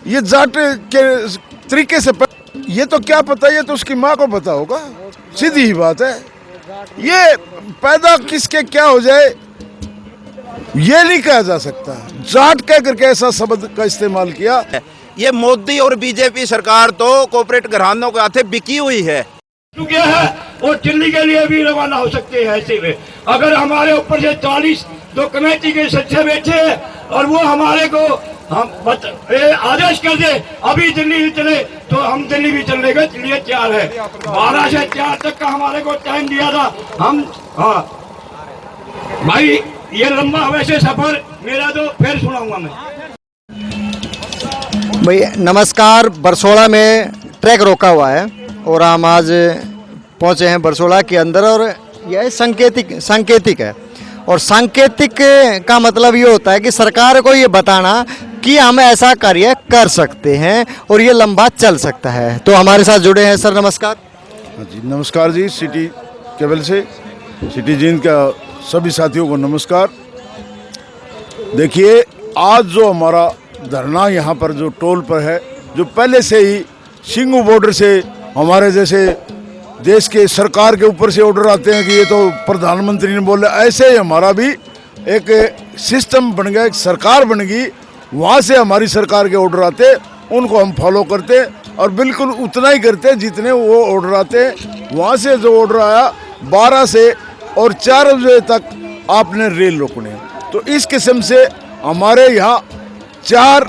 ये जाट के तरीके से ये तो क्या पता, ये तो उसकी माँ को पता होगा, सीधी ही बात है। ये पैदा किसके क्या हो जाए ये नहीं कहा जा सकता। जाट कह करके ऐसा शब्द का इस्तेमाल किया। ये मोदी और बीजेपी सरकार तो कॉर्पोरेट घरानों के हाथे बिकी हुई है। चुके हैं और दिल्ली के लिए भी रवाना हो सकते हैं। ऐसे में अगर हमारे ऊपर से 40 जो कमेटी के सदस्य बैठे हैं और वो हमारे को हम आदेश कर दे अभी दिल्ली ही चले तो हम दिल्ली भी चलने के लिए तैयार है। 12 से 4 तक का हमारे को टाइम दिया था हम। हाँ भाई ये लंबा वैसे सफर मेरा तो फिर सुनाऊंगा मैं। भाई नमस्कार। बरसोड़ा में ट्रैक रोका हुआ है और हम आज पहुंचे हैं बरसोड़ा के अंदर और यह सांकेतिक है। और सांकेतिक का मतलब ये होता है कि सरकार को ये बताना कि हम ऐसा कार्य कर सकते हैं और ये लंबा चल सकता है। तो हमारे साथ जुड़े हैं सर, नमस्कार। जी नमस्कार जी। सिटी केबल से सिटी जींद का सभी साथियों को नमस्कार। देखिए आज जो हमारा धरना यहाँ पर जो टोल पर है, जो पहले से ही सिंगू बॉर्डर से हमारे जैसे देश के सरकार के ऊपर से ऑर्डर आते हैं कि ये तो प्रधानमंत्री ने बोला, ऐसे ही हमारा भी एक सिस्टम बन गया, एक सरकार बन गई। वहाँ से हमारी सरकार के ऑर्डर आते, उनको हम फॉलो करते और बिल्कुल उतना ही करते जितने वो ऑर्डर आते। वहाँ से जो ऑर्डर आया 12 से और 4 बजे तक आपने रेल रोकने, तो इस किस्म से हमारे यहाँ 4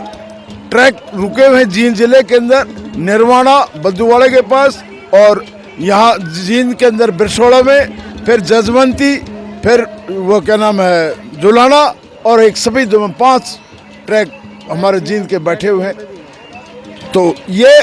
ट्रैक रुके हुए हैं जींद जिले के अंदर, निर्वाणा बद्दूवाड़े के पास और यहाँ जींद के अंदर बिरसोड़ा में, फिर जजवंती, फिर वो क्या नाम है जुलाना और एक सभी 5 ट्रैक हमारे जींद के बैठे हुए हैं। तो ये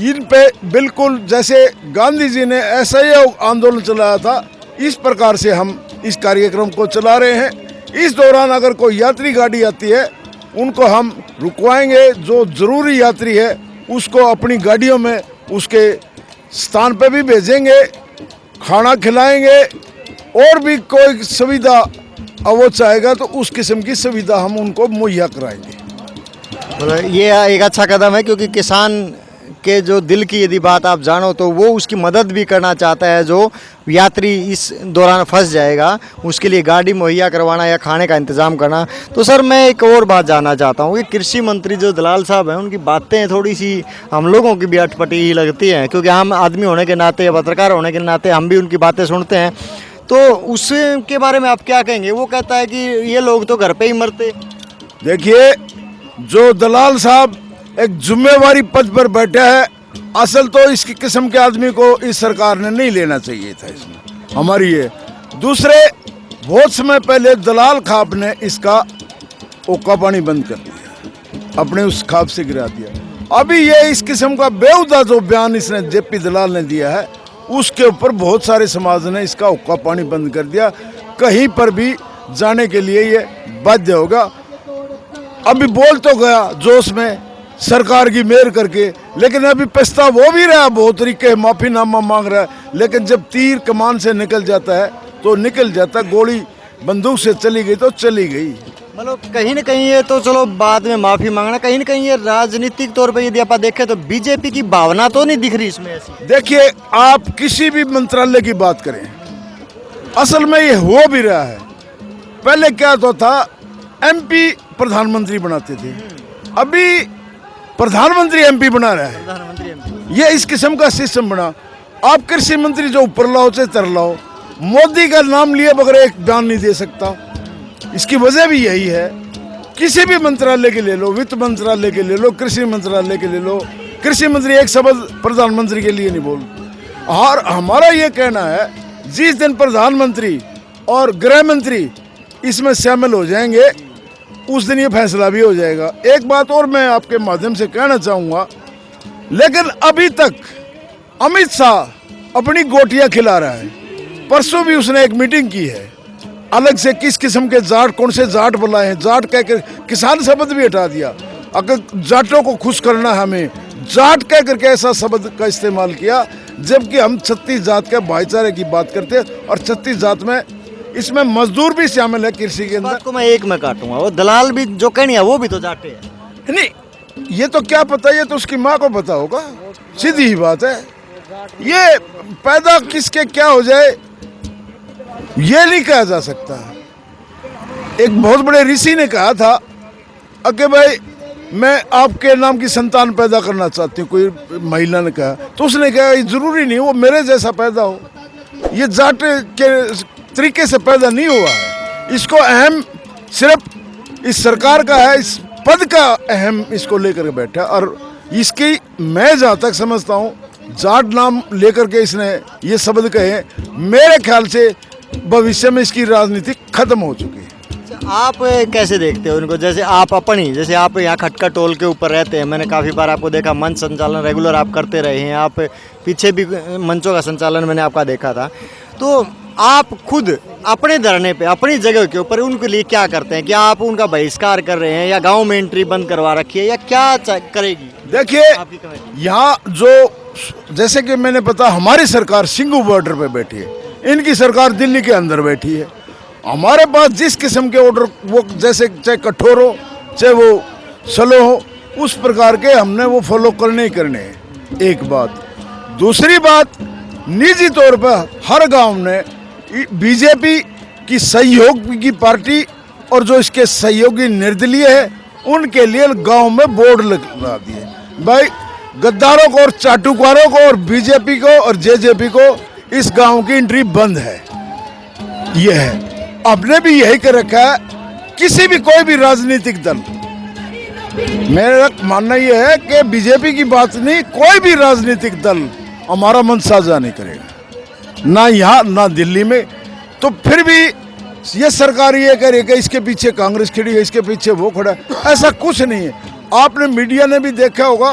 इन पे बिल्कुल जैसे गांधी जी ने ऐसा ही आंदोलन चलाया था, इस प्रकार से हम इस कार्यक्रम को चला रहे हैं। इस दौरान अगर कोई यात्री गाड़ी आती है उनको हम रुकवाएंगे, जो ज़रूरी यात्री है उसको अपनी गाड़ियों में उसके स्थान पे भी भेजेंगे, खाना खिलाएंगे और भी कोई सुविधा वो चाहेगा तो उस किस्म की सुविधा हम उनको मुहैया कराएंगे। ये एक अच्छा कदम है क्योंकि किसान के जो दिल की यदि बात आप जानो तो वो उसकी मदद भी करना चाहता है। जो यात्री इस दौरान फंस जाएगा उसके लिए गाड़ी मुहैया करवाना या खाने का इंतज़ाम करना। तो सर मैं एक और बात जानना चाहता हूँ कि कृषि मंत्री जो दलाल साहब हैं उनकी बातें थोड़ी सी हम लोगों की भी अटपटी ही लगती हैं, क्योंकि हम आदमी होने के नाते या पत्रकार होने के नाते हम भी उनकी बातें सुनते हैं। तो उसके बारे में आप क्या कहेंगे? वो कहता है कि ये लोग तो घर पे ही मरते। देखिए जो दलाल साहब एक जिम्मेवारी पद पर बैठा है, असल तो इसकी किस्म के आदमी को इस सरकार ने नहीं लेना चाहिए था। इसमें हमारी ये दूसरे बहुत समय पहले दलाल खाप ने इसका ओका पानी बंद कर दिया, अपने उस खाप से गिरा दिया। अभी ये इस किस्म का बेहुदा जो बयान इसने जेपी दलाल ने दिया है उसके ऊपर बहुत सारे समाज ने इसका ओका पानी बंद कर दिया। कहीं पर भी जाने के लिए ये बाध्य होगा। अभी बोल तो गया जोश में सरकार की मेहर करके, लेकिन अभी पछता वो भी रहा, बहुत तरीके माफीनामा मांग रहा है, लेकिन जब तीर कमान से निकल जाता है तो निकल जाता है, गोली बंदूक से चली गई तो चली गई। मतलब कहीं ना कहीं ये तो चलो बाद में माफ़ी मांगना, कहीं ना कहीं ये राजनीतिक तौर पे यदि आप देखें तो बीजेपी की भावना तो नहीं दिख रही इसमें ऐसी। देखिए आप किसी भी मंत्रालय की बात करें, असल में ये हो भी रहा है। पहले क्या तो था एमपी प्रधानमंत्री बनाते थे, अभी प्रधानमंत्री एमपी बना रहा है। ये इस किस्म का सिस्टम बना। आप कृषि मंत्री जो ऊपर लाओ चाहे तर लाओ, मोदी का नाम लिए बगैर एक बयान नहीं दे सकता। इसकी वजह भी यही है, किसी भी मंत्रालय के ले लो, वित्त मंत्रालय के ले लो, कृषि मंत्रालय के ले लो, कृषि मंत्री एक शब्द प्रधानमंत्री के लिए नहीं बोल। और हमारा ये कहना है जिस दिन प्रधानमंत्री और गृह मंत्री इसमें शामिल हो जाएंगे उस दिन ये फैसला भी हो जाएगा। एक बात और मैं आपके माध्यम से कहना चाहूँगा, लेकिन अभी तक अमित शाह अपनी गोटियाँ खिला रहा है। परसों भी उसने एक मीटिंग की है, अलग से किस किस्म के जाट, कौन से जाट बुलाए हैं, जाट कहकर किसान शब्द भी हटा दिया। अगर जाटों को खुश करना हमें, जाट कह करके ऐसा शब्द का इस्तेमाल किया, जबकि हम 36 जात के भाईचारे की बात करते हैं और 36 जात में इसमें मजदूर भी शामिल है कृषि के अंदर। बात को मैं एक में काटूंगा, वो दलाल भी जो कहनी है वो भी तो जाटे हैं। नहीं, ये तो क्या पता, ये तो उसकी माँ को पता होगा, सीधी ही बात है। ये पैदा किसके क्या हो जाए ये नहीं कहा जा सकता। एक बहुत बड़े ऋषि ने कहा था कि भाई मैं आपके नाम की संतान पैदा करना चाहती हूँ, कोई महिला ने कहा, तो उसने कहा ये जरूरी नहीं वो मेरे जैसा पैदा हो, ये जाट के तरीके से पैदा नहीं हुआ है। इसको अहम सिर्फ इस सरकार का है, इस पद का अहम इसको लेकर के बैठा। और इसकी मैं जहाँ तक समझता हूँ जाट नाम लेकर के इसने ये शब्द कहे, मेरे ख्याल से भविष्य में इसकी राजनीति खत्म हो चुकी है। आप कैसे देखते हो उनको? जैसे आप अपनी, जैसे आप यहाँ खटका टोल के ऊपर रहते हैं, मैंने काफ़ी बार आपको देखा, मंच संचालन रेगुलर आप करते रहे हैं, आप पीछे भी मंचों का संचालन मैंने आपका देखा था, तो आप खुद अपने धरने पे अपनी जगह के ऊपर उनके लिए क्या करते हैं? क्या आप उनका बहिष्कार कर रहे हैं या गांव में एंट्री बंद करवा रखी है या क्या करेगी? देखिए यहाँ जो जैसे कि मैंने पता हमारी सरकार सिंगू बॉर्डर पे बैठी है, इनकी सरकार दिल्ली के अंदर बैठी है। हमारे पास जिस किस्म के ऑर्डर वो जैसे चाहे कठोर हो चाहे वो स्लो हो, उस प्रकार के हमने वो फॉलो करने ही करने हैं। एक बात। दूसरी बात, निजी तौर पर हर गांव ने बीजेपी की सहयोग की पार्टी और जो इसके सहयोगी निर्दलीय है उनके लिए गांव में बोर्ड लगा दिए, भाई गद्दारों को और चाटुकारों को और बीजेपी को और जेजेपी को इस गांव की एंट्री बंद है। ये है, आपने भी यही कर रखा है। किसी भी कोई भी राजनीतिक दल, मेरा मानना यह है कि बीजेपी की बात नहीं, कोई भी राजनीतिक दल हमारा मन साझा नहीं करेगा, ना यहाँ ना दिल्ली में। तो फिर भी ये सरकार ये करेगा इसके पीछे कांग्रेस खड़ी है, इसके पीछे वो खड़ा है, ऐसा कुछ नहीं है। आपने मीडिया ने भी देखा होगा,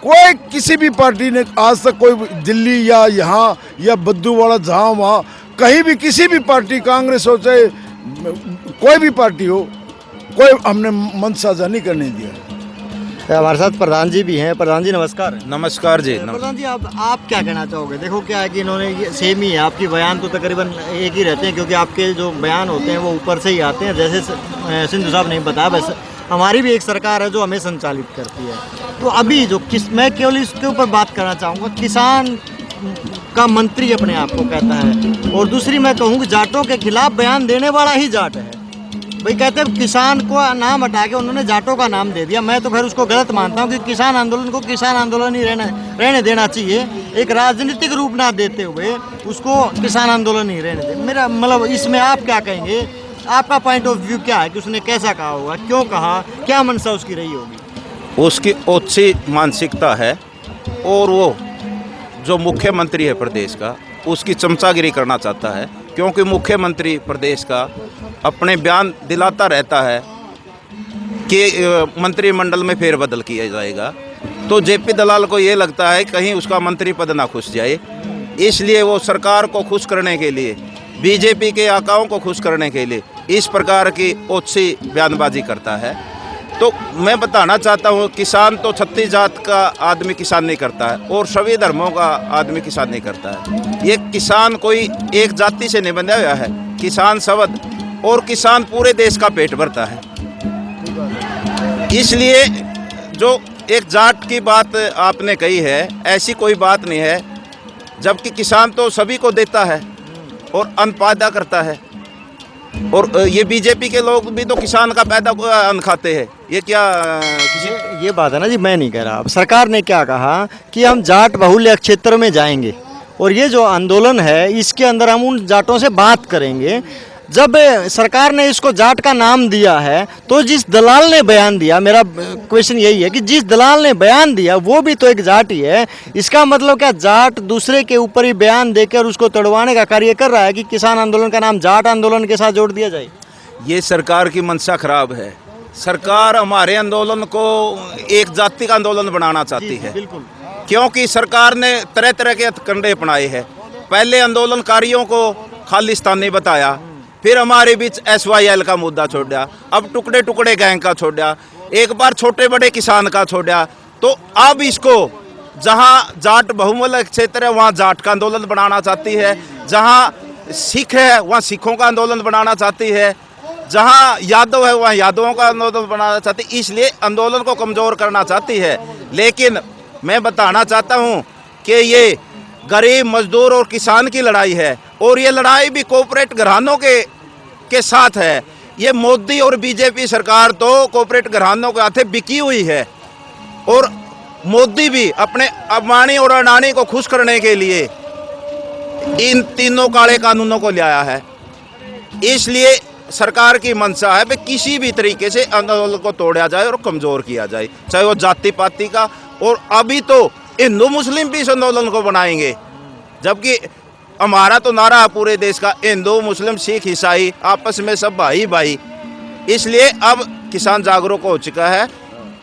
कोई किसी भी पार्टी ने आज तक कोई दिल्ली या यहाँ या बद्दूवाड़ा जहाँ वहाँ कहीं भी किसी भी पार्टी, कांग्रेस हो चाहे कोई भी पार्टी हो, कोई हमने मन साझा नहीं करने दिया। हमारे साथ प्रधान जी भी हैं। प्रधान जी नमस्कार। नमस्कार जी। प्रधान जी आप क्या कहना चाहोगे? देखो क्या है कि इन्होंने ये सेम ही है, आपकी बयान तो तकरीबन एक ही रहते हैं क्योंकि आपके जो बयान होते हैं वो ऊपर से ही आते हैं। जैसे सिंधु साहब ने बताया, वैसे हमारी भी एक सरकार है जो हमें संचालित करती है। तो अभी जो मैं केवल इसके ऊपर बात करना चाहूँगा, किसान का मंत्री अपने आप को कहता है, और दूसरी मैं कहूँ कि जाटों के खिलाफ बयान देने वाला ही जाट है। भाई कहते हैं किसान को नाम हटा के उन्होंने जाटों का नाम दे दिया। मैं तो फिर उसको गलत मानता हूँ कि किसान आंदोलन को किसान आंदोलन ही रहने देना चाहिए, एक राजनीतिक रूप ना देते हुए उसको किसान आंदोलन ही रहने दे। मेरा मतलब इसमें आप क्या कहेंगे? आपका पॉइंट ऑफ व्यू क्या है कि उसने कैसा कहा होगा, क्यों कहा, क्या मंशा उसकी रही होगी? उसकी ओछी मानसिकता है और वो जो मुख्यमंत्री है प्रदेश का उसकी चमचागिरी करना चाहता है, क्योंकि मुख्यमंत्री प्रदेश का अपने बयान दिलाता रहता है कि मंत्रिमंडल में फेरबदल किया जाएगा। तो जेपी दलाल को ये लगता है कहीं उसका मंत्री पद ना खुश जाए, इसलिए वो सरकार को खुश करने के लिए, बीजेपी के आकाओं को खुश करने के लिए इस प्रकार की ओछी बयानबाजी करता है। तो मैं बताना चाहता हूँ, किसान तो 36 जात का आदमी किसान नहीं करता है और सभी धर्मों का आदमी किसान नहीं करता है। ये किसान कोई एक जाति से नहीं बंधा हुआ है, किसान शब्द, और किसान पूरे देश का पेट भरता है। इसलिए जो एक जाट की बात आपने कही है, ऐसी कोई बात नहीं है, जबकि किसान तो सभी को देता है और अन्न पैदा करता है। और ये बीजेपी के लोग भी तो किसान का पैदा अन्न खाते हैं। ये क्या ये बात है ना जी, मैं नहीं कह रहा। अब सरकार ने क्या कहा कि हम जाट बहुल्य क्षेत्र में जाएंगे और ये जो आंदोलन है इसके अंदर हम उन जाटों से बात करेंगे। जब सरकार ने इसको जाट का नाम दिया है तो जिस दलाल ने बयान दिया, मेरा क्वेश्चन यही है कि जिस दलाल ने बयान दिया वो भी तो एक जाट ही है। इसका मतलब क्या जाट दूसरे के ऊपर ही बयान देकर उसको तोड़वाने का कार्य कर रहा है कि किसान आंदोलन का नाम जाट आंदोलन के साथ जोड़ दिया जाए? ये सरकार की मंशा खराब है। सरकार हमारे आंदोलन को एक जाति का आंदोलन बनाना चाहती है, बिल्कुल, क्योंकि सरकार ने तरह तरह के हथकंडे अपनाए हैं। पहले आंदोलनकारियों को खालिस्तानी बताया, फिर हमारे बीच SYL का मुद्दा छोड़ दिया, अब टुकड़े टुकड़े गैंग का छोड़ दिया, एक बार छोटे बड़े किसान का छोड़ दिया। तो अब इसको जहां जाट बहुमूल्य क्षेत्र है वहां जाट का आंदोलन बनाना चाहती है, जहां सिख है वहां सिखों का आंदोलन बनाना चाहती है। जहां यादव है वहां यादवों का आंदोलन बनाना चाहती, इसलिए आंदोलन को कमजोर करना चाहती है। लेकिन मैं बताना चाहता हूं कि ये गरीब मजदूर और किसान की लड़ाई है, और ये लड़ाई भी कॉर्पोरेट घरानों के साथ है। ये मोदी और बीजेपी सरकार तो कॉर्पोरेट घरानों के हाथे बिकी हुई है, और मोदी भी अपने अंबानी और अडानी को खुश करने के लिए इन तीनों काले कानूनों को लाया है। इसलिए सरकार की मंशा है कि किसी भी तरीके से आंदोलन को तोड़ा जाए और कमजोर किया जाए, चाहे वो जाति पाति का। और अभी तो हिंदू मुस्लिम भी इस आंदोलन को बनाएंगे, जबकि हमारा तो नारा है पूरे देश का, हिंदू मुस्लिम सिख ईसाई आपस में सब भाई भाई। इसलिए अब किसान जागरूक हो चुका है,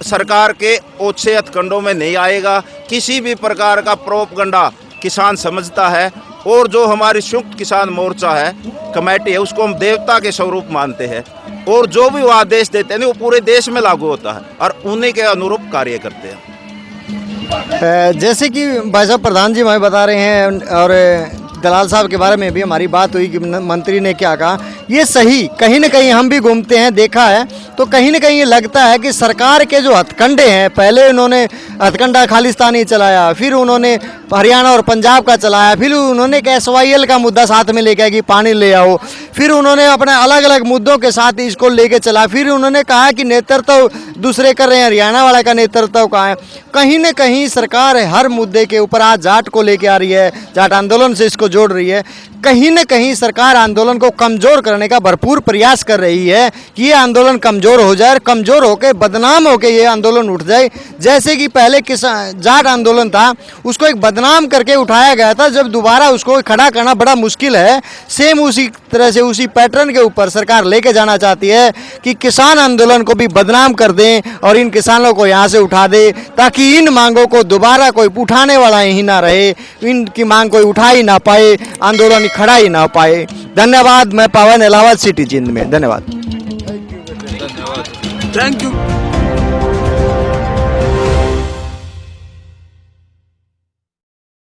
सरकार के ओछे हथकंडों में नहीं आएगा। किसी भी प्रकार का प्रोपगंडा किसान समझता है, और जो हमारी संयुक्त किसान मोर्चा है कमेटी है, उसको हम देवता के स्वरूप मानते हैं, और जो भी वो आदेश देते हैं वो पूरे देश में लागू होता है, और उन्हीं के अनुरूप कार्य करते हैं। जैसे कि भाई साहब प्रधान जी हमें बता रहे हैं, और दलाल साहब के बारे में भी हमारी बात हुई कि मंत्री ने क्या कहा, ये सही। कहीं ना कहीं हम भी घूमते हैं, देखा है, तो कहीं ना कहीं ये लगता है कि सरकार के जो हथकंडे हैं, पहले उन्होंने हथकंडा खालिस्तानी चलाया, फिर उन्होंने हरियाणा और पंजाब का चलाया, फिर उन्होंने एक SYL का मुद्दा साथ में लेके आया कि पानी ले आओ, फिर उन्होंने अपने अलग अलग मुद्दों के साथ इसको लेके चला, फिर उन्होंने कहा कि नेतृत्व दूसरे कर रहे हैं, हरियाणा वाला का नेतृत्व कहाँ है। कहीं ना कहीं सरकार हर मुद्दे के ऊपर आज जाट को लेके आ रही है, जाट आंदोलन से इसको जोड़ रही है। कहीं ना कहीं सरकार आंदोलन को कमज़ोर करने का भरपूर प्रयास कर रही है कि ये आंदोलन कमज़ोर हो जाए, और कमज़ोर होकर बदनाम होकर ये आंदोलन उठ जाए। जैसे कि पहले किसान जाट आंदोलन था, उसको एक बदनाम करके उठाया गया था, जब दोबारा उसको खड़ा करना बड़ा मुश्किल है। सेम उसी तरह से उसी पैटर्न के ऊपर सरकार लेके जाना चाहती है कि किसान आंदोलन को भी बदनाम कर दें और इन किसानों को यहाँ से उठा दे, ताकि इन मांगों को दोबारा कोई उठाने वाला ही ना रहे, इनकी मांग कोई उठा ही ना पाए, आंदोलन खड़ा ही ना पाए। धन्यवाद। मैं पवन अलाहाबाद सिटी जिंद में। धन्यवाद। Thank you.